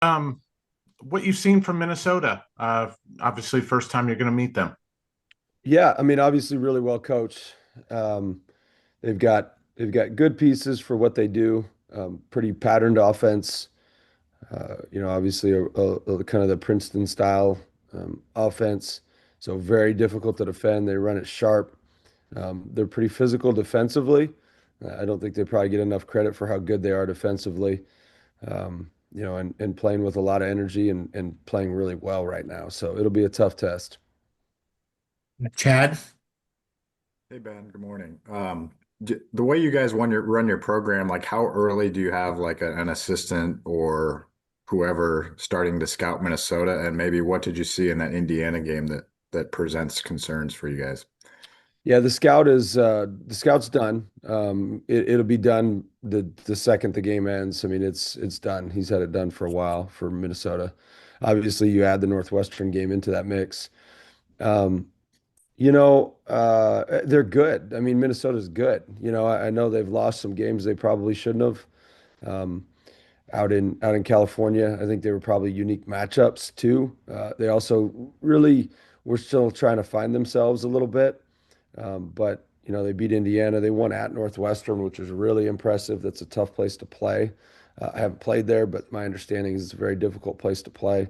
Um, what you've seen from Minnesota. Obviously, first time you're going to meet them. Yeah, I mean, obviously, really well coached. Um, they've got good pieces for what they do. Pretty patterned offense. Obviously, a kind of the Princeton style offense. So very difficult to defend. They run it sharp. They're pretty physical defensively. I don't think they probably get enough credit for how good they are defensively. And playing with a lot of energy and playing really well right now. So it'll be a tough test. Chad? Hey Ben, good morning. The way you guys run your program, like how early do you have like an assistant or whoever starting to scout Minnesota, and maybe what did you see in that Indiana game that presents concerns for you guys? Yeah, the scout's done. It'll be done the second the game ends. I mean, it's done. He's had it done for a while for Minnesota. Obviously, you add the Northwestern game into that mix. Um, they're good. I mean, Minnesota's good. I know they've lost some games they probably shouldn't have. Um, out in California, I think they were probably unique matchups too. They also really were still trying to find themselves a little bit. But they beat Indiana. They won at Northwestern, which was really impressive. That's a tough place to play. I haven't played there, but my understanding is it's a very difficult place to play.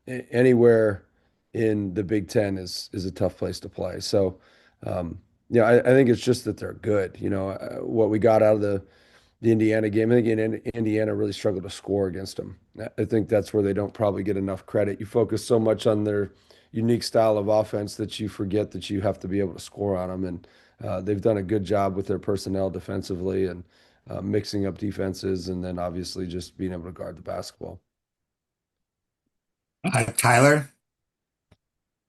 Anywhere in the Big Ten is a tough place to play. So, I think it's just that they're good. What we got out of the Indiana game. I think Indiana really struggled to score against them. I think that's where they don't probably get enough credit. You focus so much on their unique style of offense that you forget that you have to be able to score on them. And they've done a good job with their personnel defensively and mixing up defenses, and then obviously just being able to guard the basketball. Tyler?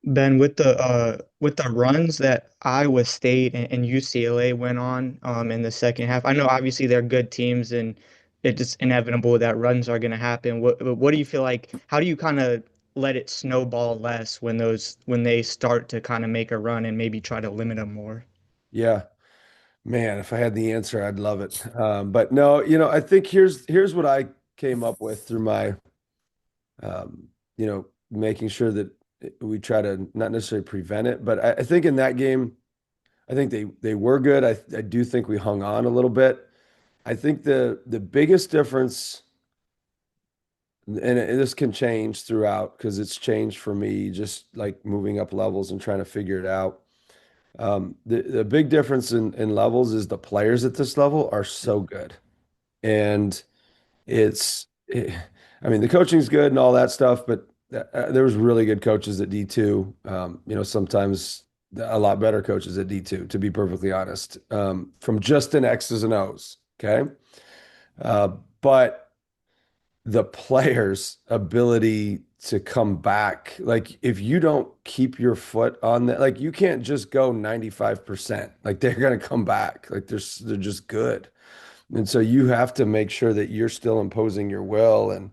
Ben, with the runs that Iowa State and UCLA went on in the second half, I know obviously they're good teams and it's just inevitable that runs are going to happen. What do you feel like? How do you kind of let it snowball less when they start to kind of make a run and maybe try to limit them more? Yeah, man, if I had the answer, I'd love it. But no, I think here's what I came up with through my making sure that we try to not necessarily prevent it. But I think in that game, I think they were good. I do think we hung on a little bit. I think the biggest difference, this can change throughout because it's changed for me, just like moving up levels and trying to figure it out. The big difference in levels is the players at this level are so good. And it's, eh, I mean, the coaching's good and all that stuff, but there was really good coaches at D2. Sometimes a lot better coaches at D2, to be perfectly honest, from just an X's and O's. Okay. Uh, but the player's ability to come back, like if you don't keep your foot on that, like you can't just go 95%. Like they're going to come back. Like they're just good. And so you have to make sure that you're still imposing your will and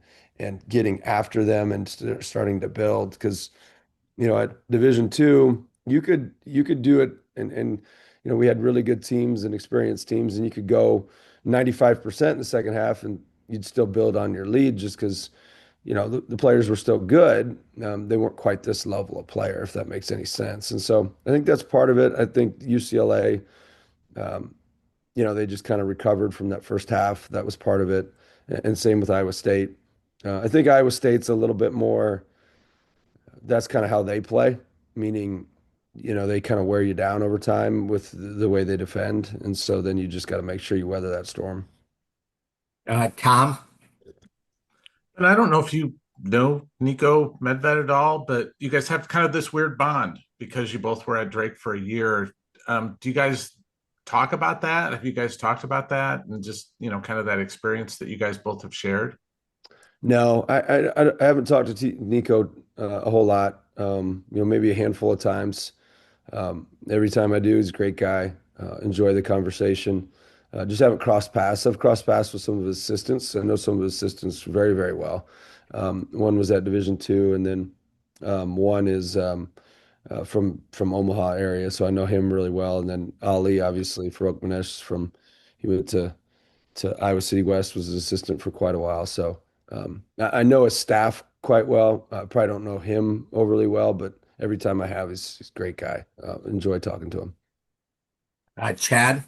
getting after them and starting to build because at Division 2 you could do it and we had really good teams and experienced teams and you could go 95% in the second half and you'd still build on your lead just because the players were still good. They weren't quite this level of player, if that makes any sense. And so I think that's part of it. I think UCLA, um, they just kind of recovered from that first half. That was part of it. And same with Iowa State. I think Iowa State's a little bit more, that's kind of how they play, meaning, they kind of wear you down over time with the way they defend. And so then you just got to make sure you weather that storm. Tom? And I don't know if you know Nico Medved at all, but you guys have kind of this weird bond because you both were at Drake for a year. Do you guys talk about that? Have you guys talked about that and just, kind of that experience that you guys both have shared? No, I haven't talked to Nico a whole lot. Maybe a handful of times. Every time I do, he's a great guy. Enjoy the conversation. Just haven't crossed paths. I've crossed paths with some of his assistants. I know some of his assistants very, very well. One was at Division 2, and then one is from Omaha area, so I know him really well. And then Ali, obviously, for Oakmanesh, he went to Iowa City West, was his assistant for quite a while. So I know his staff quite well. I probably don't know him overly well, but every time I have, he's a great guy. Enjoy talking to him. Chad.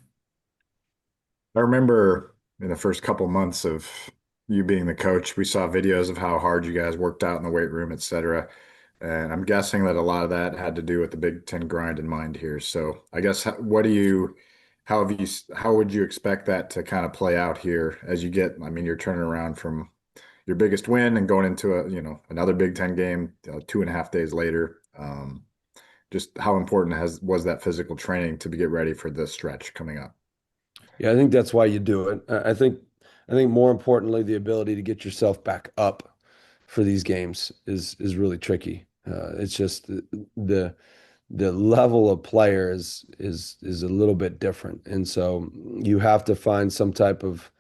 I remember in the first couple months of you being the coach, we saw videos of how hard you guys worked out in the weight room, et cetera. And I'm guessing that a lot of that had to do with the Big Ten grind in mind here. So I guess how would you expect that to kind of play out here as you get, I mean, you're turning around from your biggest win and going into another Big Ten game 2.5 days later. Just how important was that physical training to get ready for this stretch coming up? Yeah, I think that's why you do it. I think more importantly, the ability to get yourself back up for these games is really tricky. It's just the level of player is a little bit different, and so you have to find some type of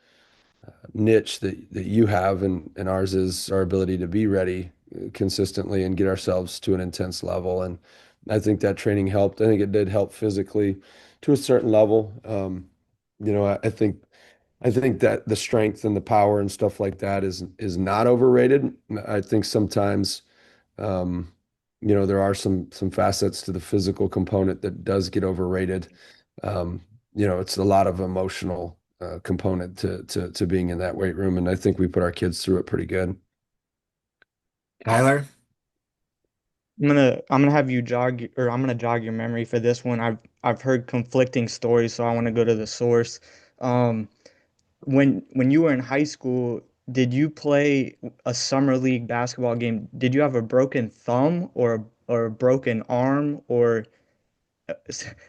niche that you have, and ours is our ability to be ready consistently and get ourselves to an intense level. And I think that training helped. I think it did help physically to a certain level. I think that the strength and the power and stuff like that is not overrated. I think sometimes there are some facets to the physical component that does get overrated. It's a lot of emotional component to being in that weight room, and I think we put our kids through it pretty good. Tyler. I'm gonna have you jog or I'm gonna jog your memory for this one. I've heard conflicting stories, so I want to go to the source. Um, when you were in high school, did you play a summer league basketball game? Did you have a broken thumb or a broken arm or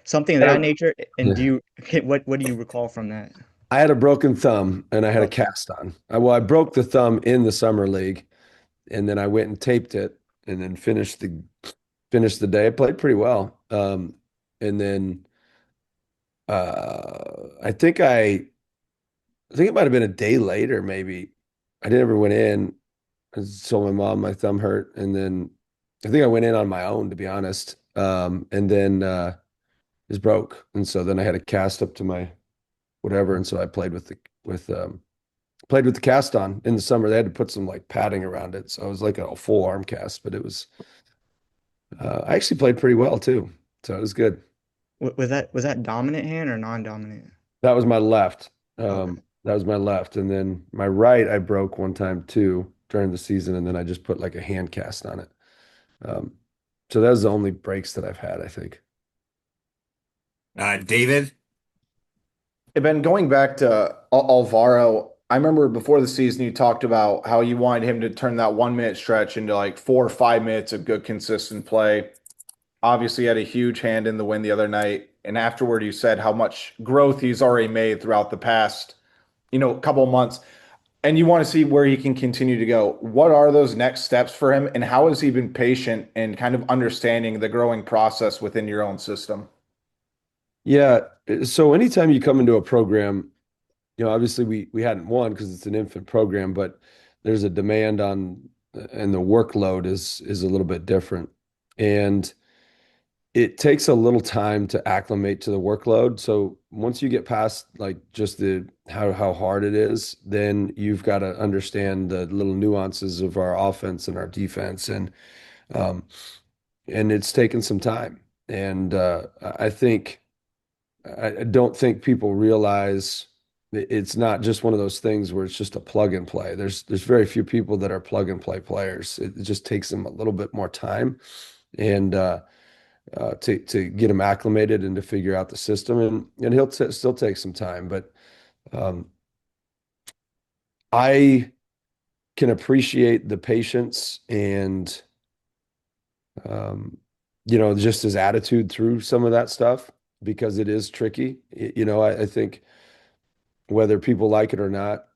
something of I that don't- nature? And Yeah. what do you recall from that? I had a broken thumb and I had a Okay. cast on. I broke the thumb in the summer league, and then I went and taped it, and then finished the day. I played pretty well. And then I think it might have been a day later, maybe. I never went in. I told my mom my thumb hurt, and then I think I went in on my own, to be honest. And then it was broke, and so then I had a cast up to my whatever, and so I played with the cast on in the summer. They had to put some like padding around it, so it was like a full arm cast, but it was. I actually played pretty well too, so it was good. Was that dominant hand or non-dominant? That was my left. Okay. That was my left, and then my right I broke one time too during the season, and then I just put like a hand cast on it. Um, so that was the only breaks that I've had, I think. David. Hey, Ben, going back to Alvaro, I remember before the season you talked about how you wanted him to turn that 1 minute stretch into like 4 or 5 minutes of good, consistent play. Obviously, he had a huge hand in the win the other night. And afterward, you said how much growth he's already made throughout the past, couple of months. And you want to see where he can continue to go. What are those next steps for him? And how has he been patient and kind of understanding the growing process within your own system? Yeah. So anytime you come into a program, obviously we hadn't won because it's an infant program, but there's a demand on, and the workload is a little bit different. And it takes a little time to acclimate to the workload. So once you get past like just the how hard it is, then you've got to understand the little nuances of our offense and our defense, um and it's taken some time. And I don't think people realize it's not just one of those things where it's just a plug and play. There's very few people that are plug and play players. It just takes them a little bit more time. And to get him acclimated and to figure out the system, and he'll still take some time, but um, I can appreciate the patience and just his attitude through some of that stuff because it is tricky. I think whether people like it or not,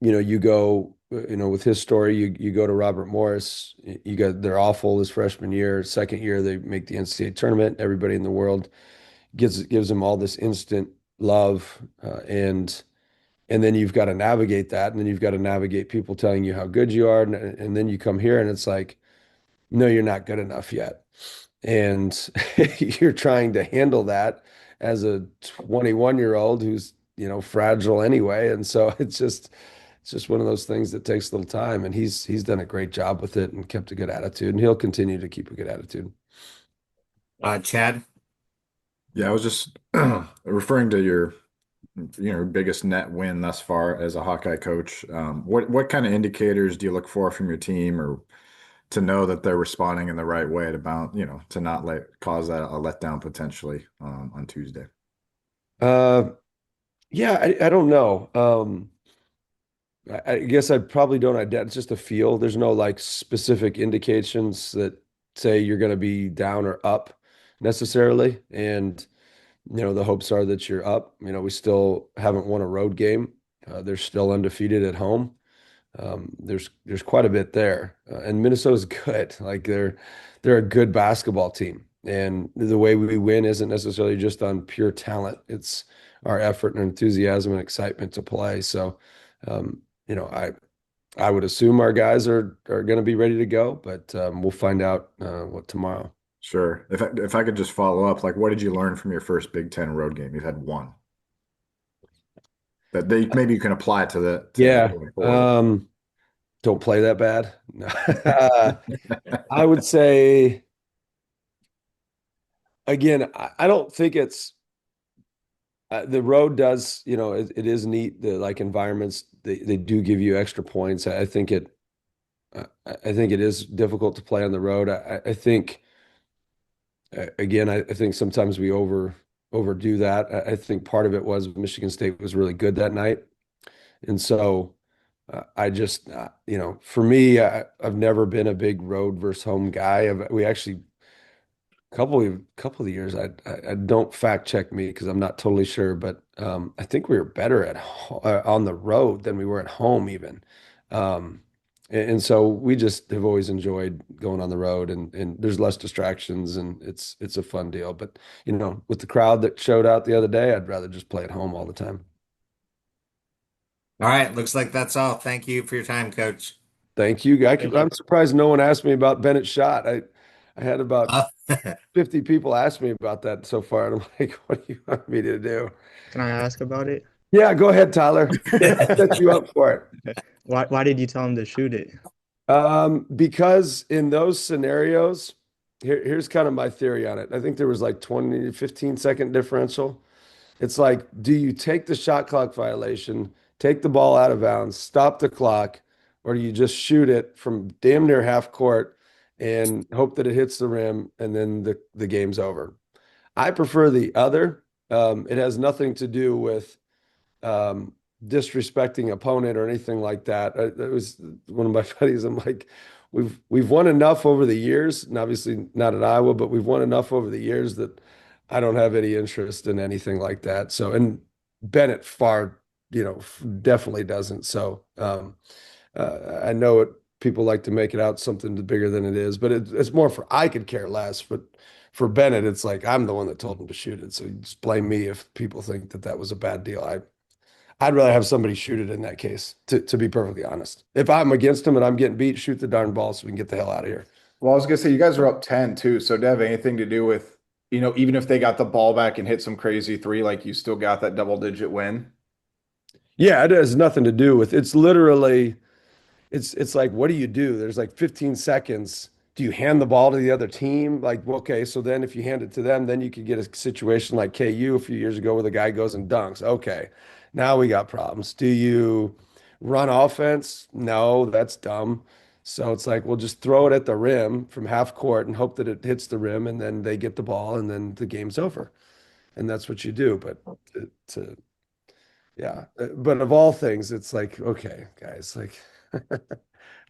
you go, with his story, you go to Robert Morris, they're awful his freshman year, second year they make the NCAA tournament. Everybody in the world gives them all this instant love, and then you've got to navigate that, and then you've got to navigate people telling you how good you are, and then you come here and it's like, no, you're not good enough yet, and you're trying to handle that as a 21-year-old who's fragile anyway, and so it's just one of those things that takes a little time, and he's done a great job with it and kept a good attitude, and he'll continue to keep a good attitude. Chad. Yeah, I was just referring to your, biggest net win thus far as a Hawkeye coach. What kind of indicators do you look for from your team, or to know that they're responding in the right way to to not cause that a letdown potentially on Tuesday? Uh, yeah, I don't know. I guess I probably don't identify. It's just a feel. There's no like specific indications that say you're going to be down or up necessarily. And, the hopes are that you're up. We still haven't won a road game. They're still undefeated at home. There's quite a bit there, and Minnesota's good. Like they're a good basketball team, and the way we win isn't necessarily just on pure talent. It's our effort and enthusiasm and excitement to play. So, I would assume our guys are going to be ready to go, but we'll find out what tomorrow. Sure. If I could just follow up, like, what did you learn from your first Big Ten road game? You've had one that maybe you can apply to Yeah. going forward. Don't play that bad. No. I would say again, I don't think it's the road does, it is neat. The like environments, they do give you extra points. I think it is difficult to play on the road. I think again, I think sometimes we overdo that. I think part of it was Michigan State was really good that night. And so I just, for me, I've never been a big road versus home guy. We actually couple of years. I don't fact check me because I'm not totally sure, but I think we were better on the road than we were at home even. And so we just have always enjoyed going on the road, and there's less distractions, and it's a fun deal. But with the crowd that showed out the other day, I'd rather just play at home all the time. All right, looks like that's all. Thank you for your time, Coach. Thank you. Thank you. I'm surprised no one asked me about Bennett's shot. I had about Uh, 50 people ask me about that so far, and I'm like, what do you want me to do? Can I ask about it? Yeah, go ahead, Tyler. I'll set you up for it. Why did you tell him to shoot it? Because in those scenarios, here's kind of my theory on it. I think there was like 20 to 15-second differential. It's like, do you take the shot clock violation, take the ball out of bounds, stop the clock, or do you just shoot it from damn near half court and hope that it hits the rim and then the game's over? I prefer the other. It has nothing to do with um, disrespecting opponent or anything like that. That was one of my buddies. I'm like, we've won enough over the years, and obviously not at Iowa, but we've won enough over the years that I don't have any interest in anything like that. So, and Bennett far, definitely doesn't. So, I know it. People like to make it out something bigger than it is, but it's more for I could care less. But for Bennett, it's like I'm the one that told him to shoot it. So you just blame me if people think that that was a bad deal. I'd rather have somebody shoot it in that case, to be perfectly honest. If I'm against him and I'm getting beat, shoot the darn ball so we can get the hell out of here. Well, I was gonna say you guys are up 10 too. So did it have anything to do with, even if they got the ball back and hit some crazy three, like you still got that double-digit win? Yeah, it has nothing to do with it's literally it's like what do you do? There's like 15 seconds. Do you hand the ball to the other team? Like, okay, so then if you hand it to them, then you could get a situation like KU a few years ago where the guy goes and dunks. Okay, now we got problems. Do you run offense? No, that's dumb. So it's like, we'll just throw it at the rim from half court and hope that it hits the rim and then they get the ball and then the game's over. And that's what you do. But yeah, but of all things, it's like, okay, guys, like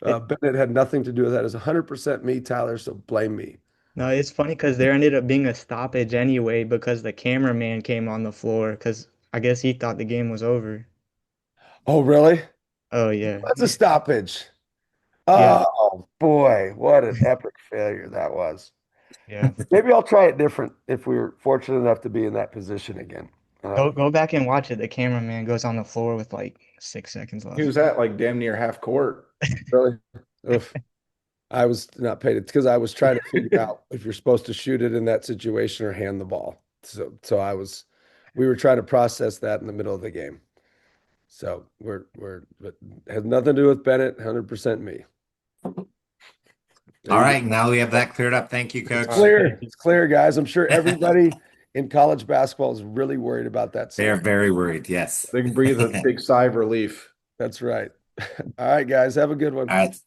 It, Bennett had nothing to do with that. It's 100% me, Tyler, so blame me. no, it's funny because there ended up being a stoppage anyway because the cameraman came on the floor because I guess he thought the game was over. Oh, really? Oh yeah, That's a stoppage. yeah, Oh, boy, what an epic failure that was. yeah. Maybe I'll try it different if we were fortunate enough to be in that position again. Go back and watch it. The cameraman goes on the floor with like 6 seconds He left. was at like damn near half court. Really? Oof. I was not paid it because I was trying to figure out if you're supposed to shoot it in that situation or hand the ball. So we were trying to process that in the middle of the game. So but has nothing to do with Bennett, 100% me. There All you go. right, now we have that cleared up. Thank you, coach. Clear. It's clear, guys. I'm sure everybody in college basketball is really worried about that. They are very worried. Yes. They can breathe a big sigh of relief. That's right. All right, guys. Have a good one. All right.